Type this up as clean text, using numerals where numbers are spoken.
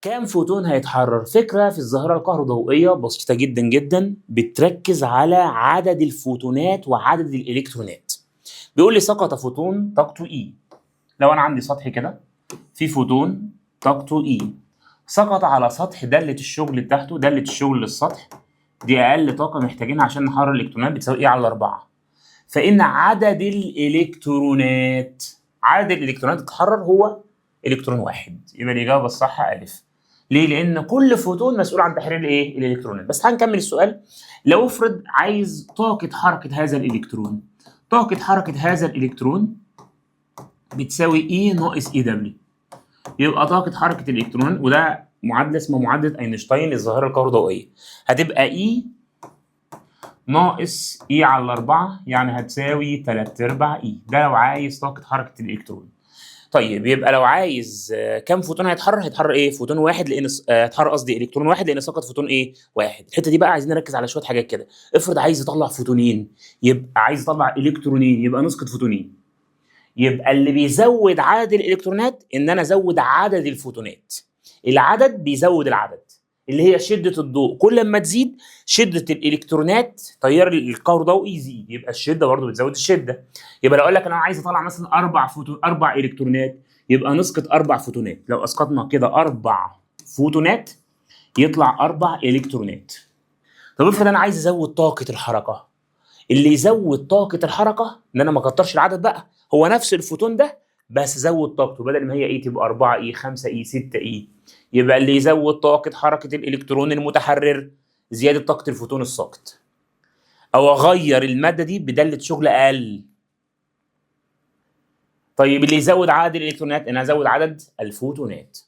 كام فوتون هيتحرر؟ فكرة في الظاهرة الكهروضوئية بسيطة جدا جدا، بتركز على عدد الفوتونات وعدد الإلكترونات. بيقول لي سقط فوتون طاقته E. لو أنا عندي سطح كده في فوتون طاقته E سقط على سطح دالة الشغل بتاعته، دالة الشغل للسطح دي أقل طاقة محتاجينها عشان نحرر الإلكترونات بتساوي E على 4. فإن عدد الإلكترونات تتحرر هو إلكترون واحد، يبقى الإجابة الصح ألف. ليه؟ لأن كل فوتون مسؤول عن تحرير الإيه؟ الإلكترونات. بس هنكمل السؤال. لو افرض عايز طاقة حركة هذا الإلكترون، طاقة حركة هذا الإلكترون بتساوي E ناقص EW. يبقى طاقة حركة الإلكترون، وده معادلة اسمها معادلة أينشتاين للظاهرة الكهروضوئية، هتبقى E ناقص E على 4، يعني هتساوي 3/4 E. ده لو عايز طاقة حركة الإلكترون. طيب يبقى لو عايز كم فوتون هيتحرر ايه؟ فوتون واحد، لان هيتحرر قصدي الكترون واحد لان سقط فوتون ايه؟ واحد. الحته دي بقى عايزين نركز على شويه حاجات كده. افرض عايز يطلع فوتونين، يبقى عايز يطلع الكترونين، يبقى نسقط فوتونين. يبقى اللي بيزود عدد الالكترونات ان انا ازود عدد الفوتونات. العدد بيزود العدد، اللي هي شده الضوء. كل ما تزيد شده الالكترونات تيار الكهروضوئي يزيد، يبقى الشده برضه بتزود الشده. يبقى لو اقول لك انا عايز اطلع مثلا 4 الكترونات، يبقى نسقط 4 فوتونات. لو اسقطنا كده 4 فوتونات يطلع 4 الكترونات. طب افرض انا عايز ازود طاقه الحركه، اللي يزود طاقه الحركه ان انا ما اكترش العدد بقى، هو نفس الفوتون ده بس زود طاقته، بدل ما هي ايه تبقى 4 اي 5 اي 6 اي. يبقى اللي يزود طاقه حركه الالكترون المتحرر زياده طاقه الفوتون الساقط، او اغير الماده دي بداله شغل اقل. طيب اللي يزود عدد الالكترونات ان ازود عدد الفوتونات.